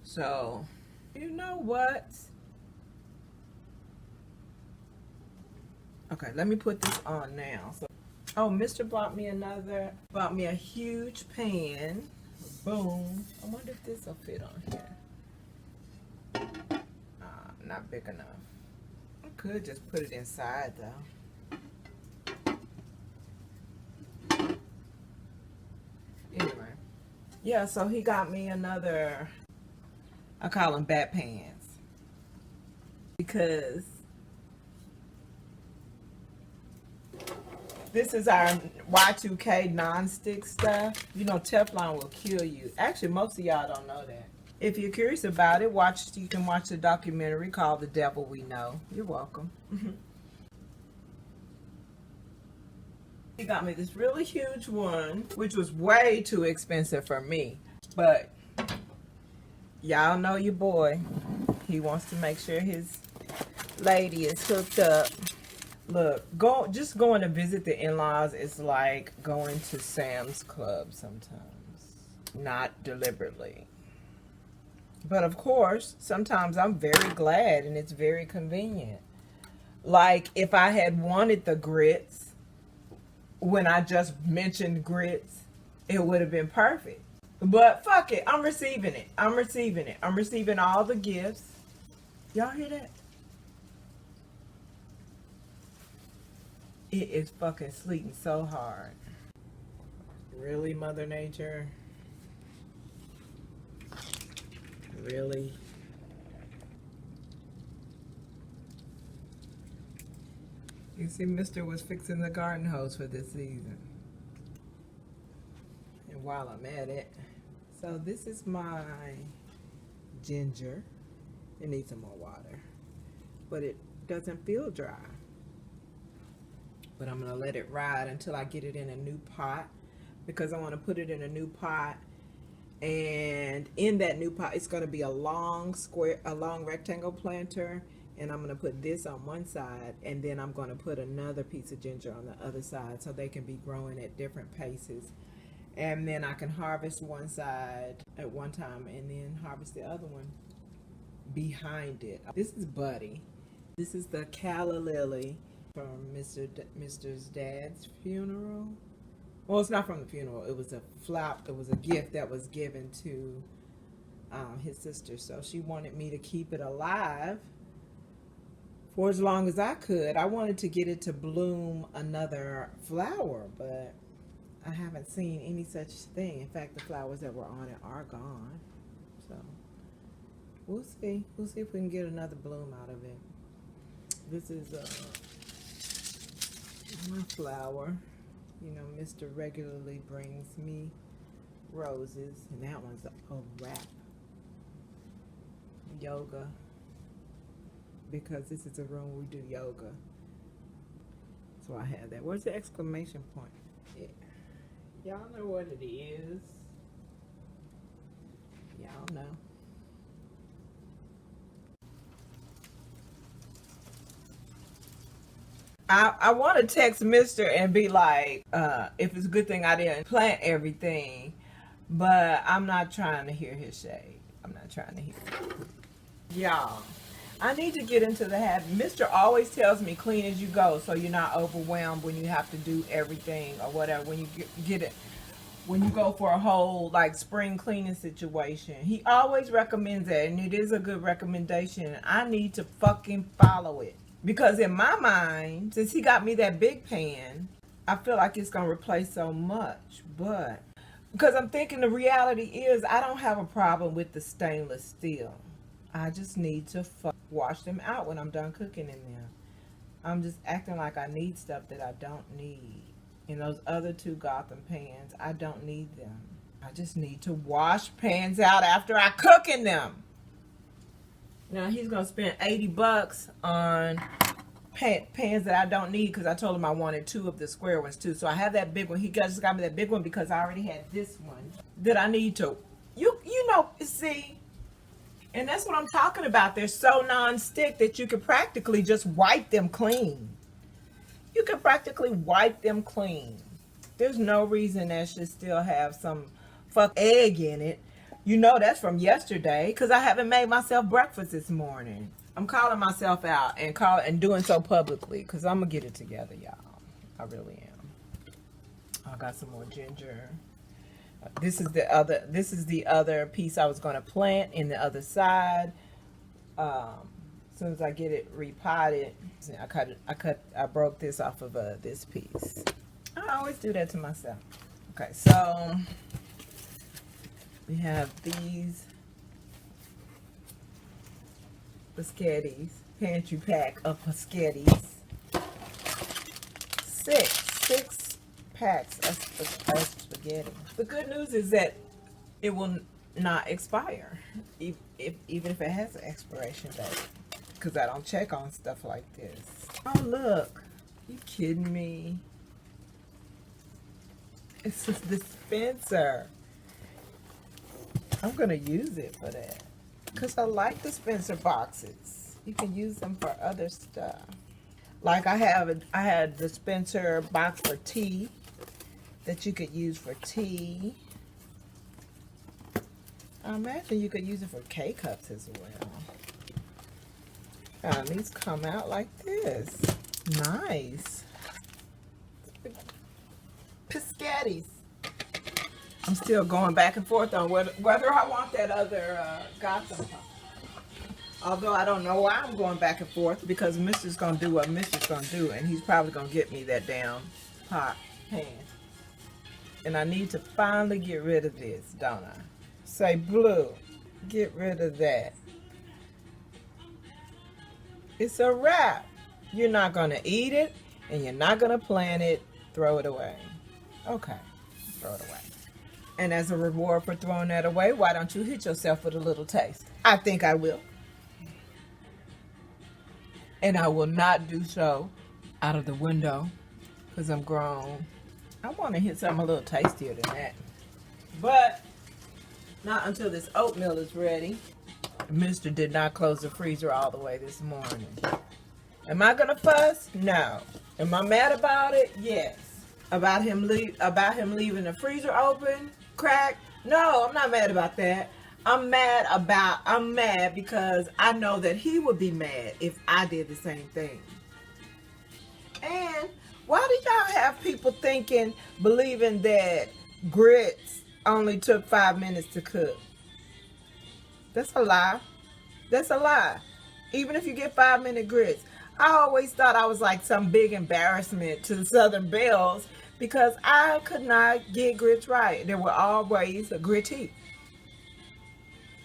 So, you know what? Okay, let me put this on now. So, oh, Mr. bought me a huge pan. Boom. I wonder if this will fit on here. Not big enough. I could just put it inside though. Anyway. Yeah, so he got me another, I call them BatPans. Because this is our Y2K nonstick stuff. You know, Teflon will kill you. Actually, most of y'all don't know that. If you're curious about it, you can watch the documentary called The Devil We Know. You're welcome. He got me this really huge one, which was way too expensive for me. But y'all know your boy. He wants to make sure his lady is hooked up. Look, just going to visit the in-laws is like going to Sam's Club sometimes. Not deliberately. But of course, sometimes I'm very glad and it's very convenient. Like if I had wanted the grits, when I just mentioned grits, it would have been perfect. But fuck it, I'm receiving it. I'm receiving it. I'm receiving all the gifts. Y'all hear that? It is fucking sleeting so hard. Really, Mother Nature? Really? You see, Mr. was fixing the garden hose for this season. And while I'm at it, so this is my ginger. It needs some more water, but it doesn't feel dry. But I'm gonna let it ride until I get it in a new pot, because I want to put it in a new pot. And in that new pot, it's going to be a long rectangle planter, and I'm going to put this on one side, and then I'm going to put another piece of ginger on the other side, so they can be growing at different paces. And then I can harvest one side at one time and then harvest the other one behind it. This is Buddy. This is the cannalily from Mr.'s dad's funeral. Well, it's not from the funeral. It was a gift that was given to his sister. So she wanted me to keep it alive for as long as I could. I wanted to get it to bloom another flower, but I haven't seen any such thing. In fact, the flowers that were on it are gone. So we'll see. We'll see if we can get another bloom out of it. This is my flower. You know, Mr. regularly brings me roses, and that one's a wrap. Yoga, because this is a room we do yoga. So I have that. Where's the exclamation point? Yeah. Y'all know what it is. Y'all know. I want to text Mr. and be like, if it's a good thing I didn't plant everything, but I'm not trying to hear his shade. I'm not trying to hear it. Y'all, I need to get into the habit. Mr. always tells me clean as you go, so you're not overwhelmed when you have to do everything or whatever. When you get it, when you go for a whole like spring cleaning situation, he always recommends that, and it is a good recommendation. I need to fucking follow it. Because in my mind, since he got me that big pan, I feel like it's going to replace so much. But, because I'm thinking the reality is I don't have a problem with the stainless steel. I just need to wash them out when I'm done cooking in them. I'm just acting like I need stuff that I don't need. In those other two Gotham pans, I don't need them. I just need to wash pans out after I cook in them. Now he's gonna spend $80 on pans that I don't need, because I told him I wanted 2 of the square ones too. So I have that big one. He just got me that big one because I already had this one that I need to. You know, see, and that's what I'm talking about. They're so non-stick that you can practically just wipe them clean. You can practically wipe them clean. There's no reason that should still have some fuck egg in it. You know that's from yesterday because I haven't made myself breakfast this morning. I'm calling myself out and doing so publicly because I'm gonna get it together, y'all. I really am. I got some more ginger. This is the other piece I was gonna plant in the other side. As soon as I get it repotted, I broke this off of this piece. I always do that to myself. Okay, so we have these biscottis, pantry pack of biscottis. Six packs of spaghetti. The good news is that it will not expire, even if it has an expiration date, because I don't check on stuff like this. Oh look, you kidding me? It's a dispenser. I'm gonna use it for that because I like dispenser boxes. You can use them for other stuff. Like I had dispenser box for tea that you could use for tea. I imagine you could use it for K-cups as well. These come out like this. Nice. Piscatties. I'm still going back and forth on whether I want that other Gotham pot. Although I don't know why I'm going back and forth, because Mr.'s going to do what Mr.'s going to do, and he's probably going to get me that damn pot pan. And I need to finally get rid of this, don't I? Say blue. Get rid of that. It's a wrap. You're not going to eat it, and you're not going to plant it. Throw it away. Okay. Throw it away. And as a reward for throwing that away, why don't you hit yourself with a little taste? I think I will. And I will not do so out of the window because I'm grown. I want to hit something a little tastier than that. But not until this oatmeal is ready. Mr. did not close the freezer all the way this morning. Am I going to fuss? No. Am I mad about it? Yes. About him leaving the freezer open, cracked? No, I'm not mad about that. I'm mad because I know that he would be mad if I did the same thing. And why do y'all have people believing that grits only took 5 minutes to cook? That's a lie. That's a lie. Even if you get 5-minute grits. I always thought I was like some big embarrassment to the Southern Belles because I could not get grits right. There were always a gritty.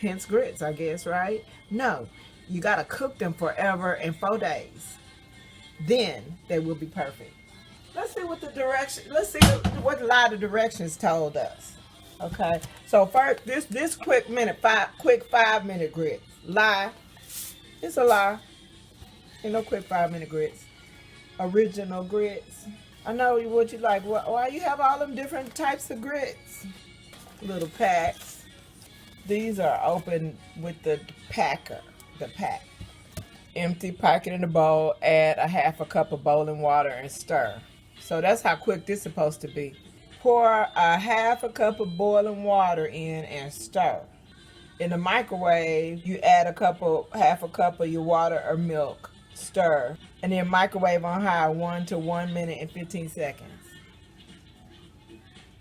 Hence grits, I guess, right? No, you got to cook them forever in 4 days. Then they will be perfect. Let's see what what a lot of directions told us. Okay, so first, this quick 5-minute grits. Lie. It's a lie. Ain't no quick 5-minute grits. Original grits. I know what you like. Why you have all them different types of grits? Little packs. These are open with the pack. Empty packet in the bowl, add a 1/2 cup of boiling water and stir. So that's how quick this is supposed to be. Pour a 1/2 cup of boiling water in and stir. In the microwave, you add 1/2 cup of your water or milk, stir, and then microwave on high 1 to 1 minute and 15 seconds.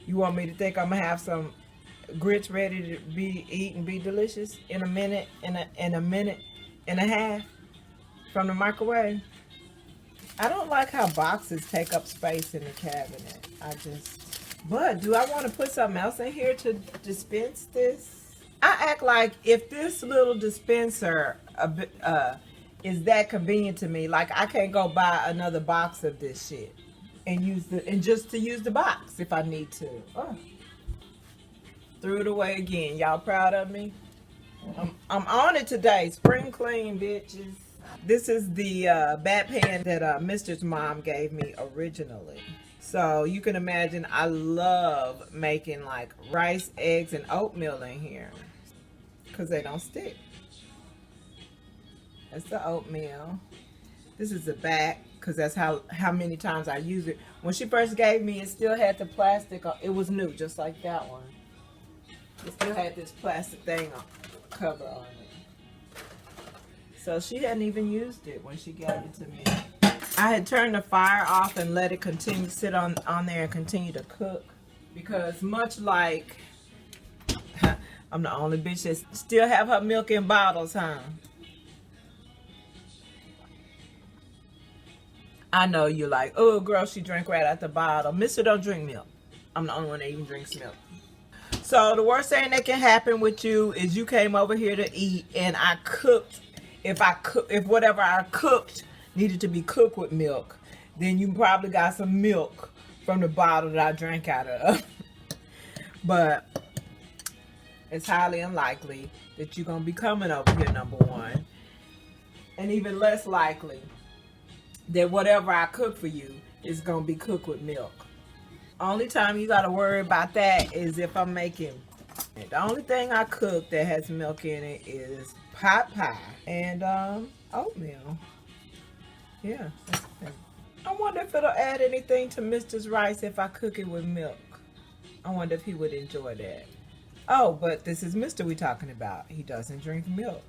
You want me to think I'm gonna have some grits ready to be eaten and be delicious in a minute and a minute and a half from the microwave? I don't like how boxes take up space in the cabinet. But do I want to put something else in here to dispense this? I act like if this little dispenser is that convenient to me, like I can't go buy another box of this shit and just to use the box if I need to. Oh. Threw it away again. Y'all proud of me? I'm on it today. Spring clean, bitches. This is the BatPan that Mr.'s mom gave me originally. So you can imagine I love making like rice, eggs, and oatmeal in here because they don't stick. That's the oatmeal. This is the back because that's how many times I use it. When she first gave me, it still had the plastic. It was new, just like that one. It still had this plastic thing on, cover on it. So she hadn't even used it when she gave it to me. I had turned the fire off and let it continue to sit on there and continue to cook. Because much like, I'm the only bitch that still have her milk in bottles, huh? I know you're like, oh girl, she drank right out the bottle. Mister don't drink milk. I'm the only one that even drinks milk. So the worst thing that can happen with you is you came over here to eat and I cooked. If whatever I cooked needed to be cooked with milk, then you probably got some milk from the bottle that I drank out of. But it's highly unlikely that you're gonna be coming over here, number one. And even less likely that whatever I cook for you is gonna be cooked with milk. Only time you gotta worry about that is if I'm making. The only thing I cook that has milk in it is pot pie and oatmeal. Yeah, that's the thing. I wonder if it'll add anything to Mister's rice if I cook it with milk. I wonder if he would enjoy that. Oh, but this is Mister we talking about. He doesn't drink milk.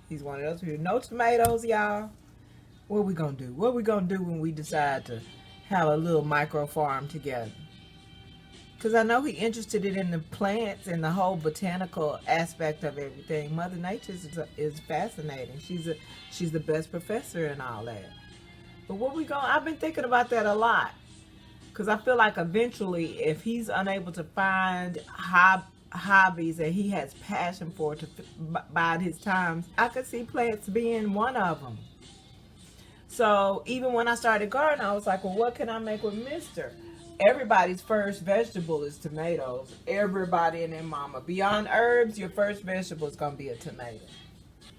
He's one of those people. No tomatoes, y'all. What we gonna do? What we gonna do when we decide to have a little micro farm together? Because I know he's interested in the plants and the whole botanical aspect of everything. Mother Nature is fascinating. She's the best professor and all that. But what we gonna? I've been thinking about that a lot. Because I feel like eventually, if he's unable to find hobbies that he has passion for to bide his times, I could see plants being one of them. So even when I started gardening, I was like, well, what can I make with Mister? Everybody's first vegetable is tomatoes. Everybody and their mama. Beyond herbs, your first vegetable is going to be a tomato.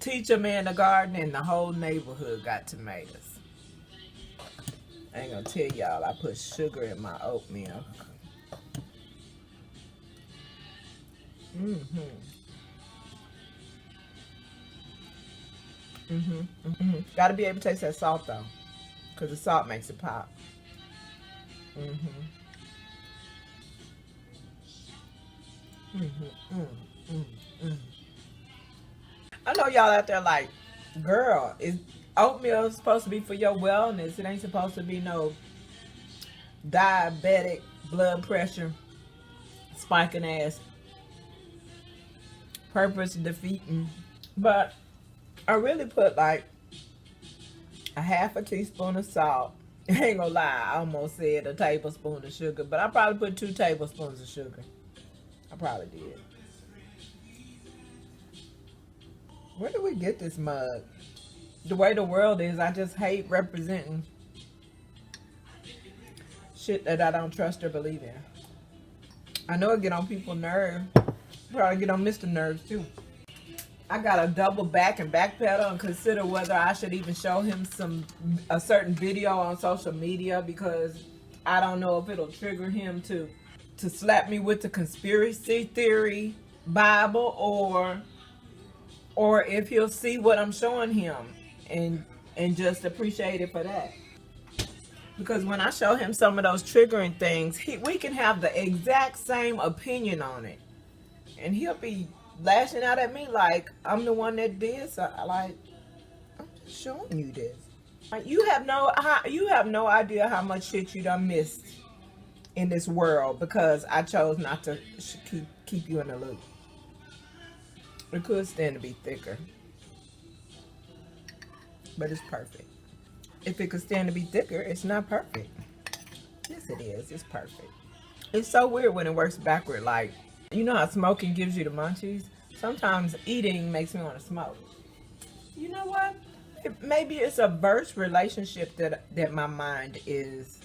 Teach a man to garden and the whole neighborhood got tomatoes. I ain't going to tell y'all I put sugar in my oatmeal. Got to be able to taste that salt though, because the salt makes it pop. I know y'all out there like, girl, is oatmeal supposed to be for your wellness? It ain't supposed to be no diabetic, blood pressure, spiking ass, purpose defeating. But I really put like a half a teaspoon of salt. I ain't gonna lie, I almost said a tablespoon of sugar, but I probably put 2 tablespoons of sugar. I probably did. Where did we get this mug? The way the world is, I just hate representing shit that I don't trust or believe in. I know it get on people's nerves. Probably get on Mr. nerves too. I gotta double back and backpedal and consider whether I should even show him a certain video on social media, because I don't know if it'll trigger him to slap me with the conspiracy theory Bible, or if he'll see what I'm showing him and just appreciate it for that. Because when I show him some of those triggering things, we can have the exact same opinion on it, and he'll be lashing out at me like I'm the one that did. So like, I'm just showing you this. Like, you have no idea how much shit you done missed in this world because I chose not to keep you in the loop. It could stand to be thicker, but it's perfect. If it could stand to be thicker, it's not perfect. Yes, it is. It's perfect. It's so weird when it works backward. Like, you know how smoking gives you the munchies? Sometimes eating makes me want to smoke. You know what? Maybe it's a verse relationship that my mind is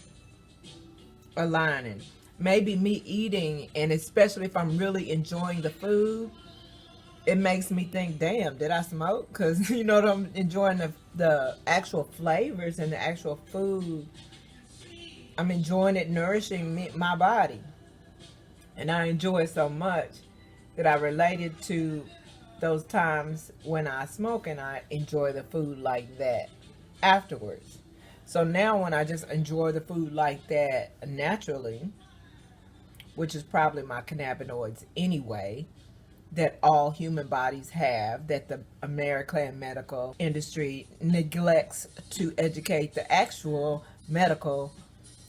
aligning. Maybe me eating, and especially if I'm really enjoying the food, it makes me think, damn, did I smoke? Because, you know, I'm enjoying the actual flavors and the actual food. I'm enjoying it nourishing my body. And I enjoy it so much that I related to those times when I smoke and I enjoy the food like that afterwards. So now when I just enjoy the food like that naturally, which is probably my cannabinoids anyway, that all human bodies have, that the American medical industry neglects to educate the actual medical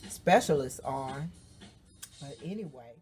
specialists on. But anyway.